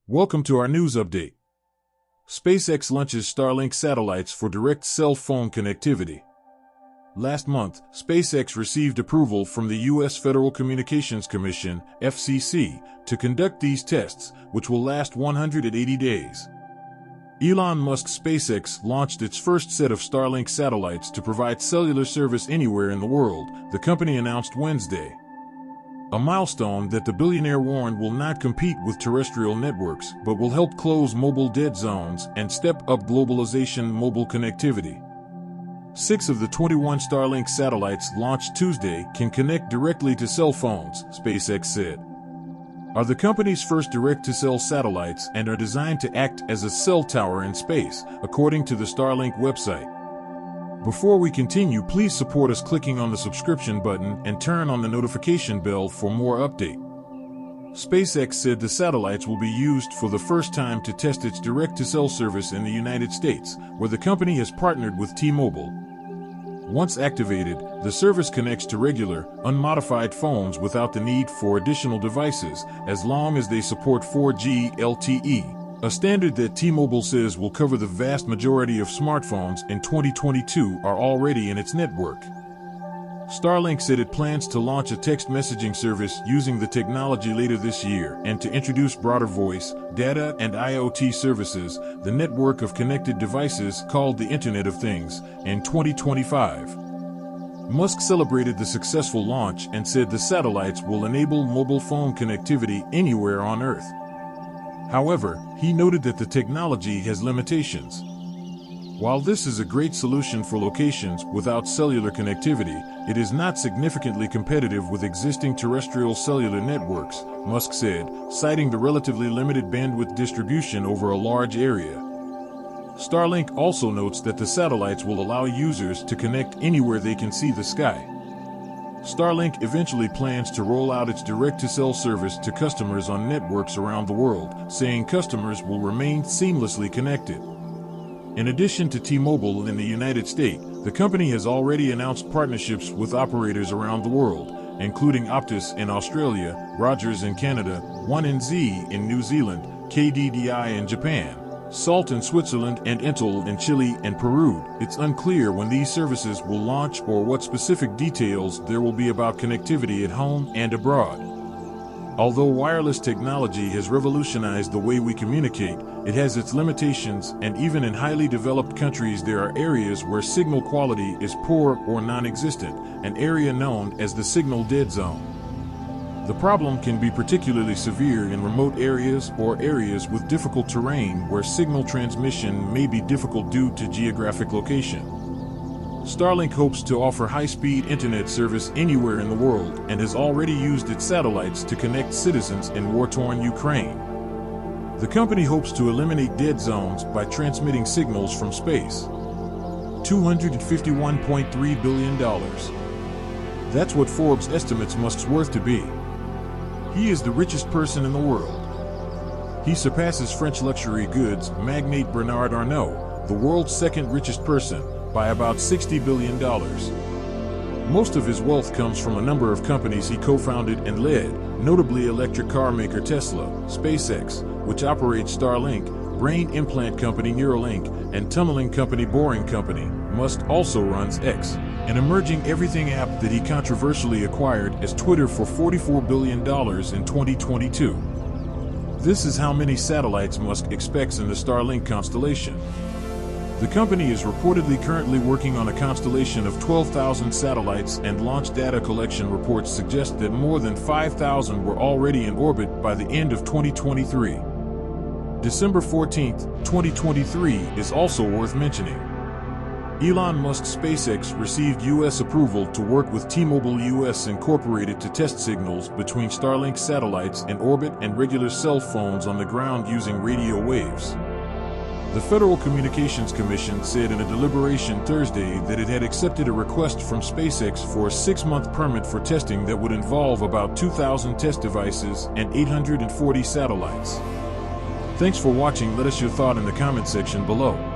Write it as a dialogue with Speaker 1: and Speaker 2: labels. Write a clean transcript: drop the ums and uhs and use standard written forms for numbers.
Speaker 1: Welcome to our news update. SpaceX launches Starlink satellites for direct cell phone connectivity. Last month, SpaceX received approval from the U.S. Federal Communications Commission, FCC, to conduct these tests, which will last 180 days. Elon Musk's SpaceX launched its first set of Starlink satellites to provide cellular service anywhere in the world, the company announced Wednesday. A milestone that the billionaire warned will not compete with terrestrial networks, but will help close mobile dead zones and step up globalization mobile connectivity. 6 of the 21 Starlink satellites launched Tuesday can connect directly to cell phones, SpaceX said. Are the company's first direct-to-cell satellites and are designed to act as a cell tower in space, according to the Starlink website. Before we continue, please support us clicking on the subscription button and turn on the notification bell for more update. SpaceX said the satellites will be used for the first time to test its direct-to-cell service in the United States, where the company has partnered with T-Mobile. Once activated, the service connects to regular, unmodified phones without the need for additional devices, as long as they support 4G LTE. A standard that T-Mobile says will cover the vast majority of smartphones in 2022 are already in its network. Starlink said it plans to launch a text messaging service using the technology later this year and to introduce broader voice, data, and IoT services, the network of connected devices called the Internet of Things, in 2025. Musk celebrated the successful launch and said the satellites will enable mobile phone connectivity anywhere on Earth. However, he noted that the technology has limitations. While this is a great solution for locations without cellular connectivity, it is not significantly competitive with existing terrestrial cellular networks, Musk said, citing the relatively limited bandwidth distribution over a large area. Starlink also notes that the satellites will allow users to connect anywhere they can see the sky. Starlink eventually plans to roll out its direct-to-cell service to customers on networks around the world, saying customers will remain seamlessly connected. In addition to T-Mobile in the United States, the company has already announced partnerships with operators around the world, including Optus in Australia, Rogers in Canada, 1NZ in New Zealand, KDDI in Japan, Salt in Switzerland, and Entel in Chile and Peru. It's unclear when these services will launch or what specific details there will be about connectivity at home and abroad. Although wireless technology has revolutionized the way we communicate, it has its limitations, and even in highly developed countries there are areas where signal quality is poor or non-existent, an area known as the signal dead zone. The problem can be particularly severe in remote areas or areas with difficult terrain where signal transmission may be difficult due to geographic location. Starlink hopes to offer high-speed internet service anywhere in the world and has already used its satellites to connect citizens in war-torn Ukraine. The company hopes to eliminate dead zones by transmitting signals from space. $251.3 billion. That's what Forbes estimates Musk's worth to be. He is the richest person in the world. He surpasses French luxury goods magnate Bernard Arnault, the world's second richest person, by about $60 billion. Most of his wealth comes from a number of companies he co-founded and led, notably electric car maker Tesla, SpaceX, which operates Starlink, brain implant company Neuralink, and tunneling company Boring Company. Musk also runs X, an emerging everything app that he controversially acquired as Twitter for $44 billion in 2022. This is how many satellites Musk expects in the Starlink constellation. The company is reportedly currently working on a constellation of 12,000 satellites, and launch data collection reports suggest that more than 5,000 were already in orbit by the end of 2023. December 14, 2023 is also worth mentioning. Elon Musk's SpaceX received U.S. approval to work with T-Mobile US Incorporated to test signals between Starlink satellites in orbit and regular cell phones on the ground using radio waves. The Federal Communications Commission said in a deliberation Thursday that it had accepted a request from SpaceX for a 6-month permit for testing that would involve about 2,000 test devices and 840 satellites. Thanks for watching. Let us your thought in the comment section below.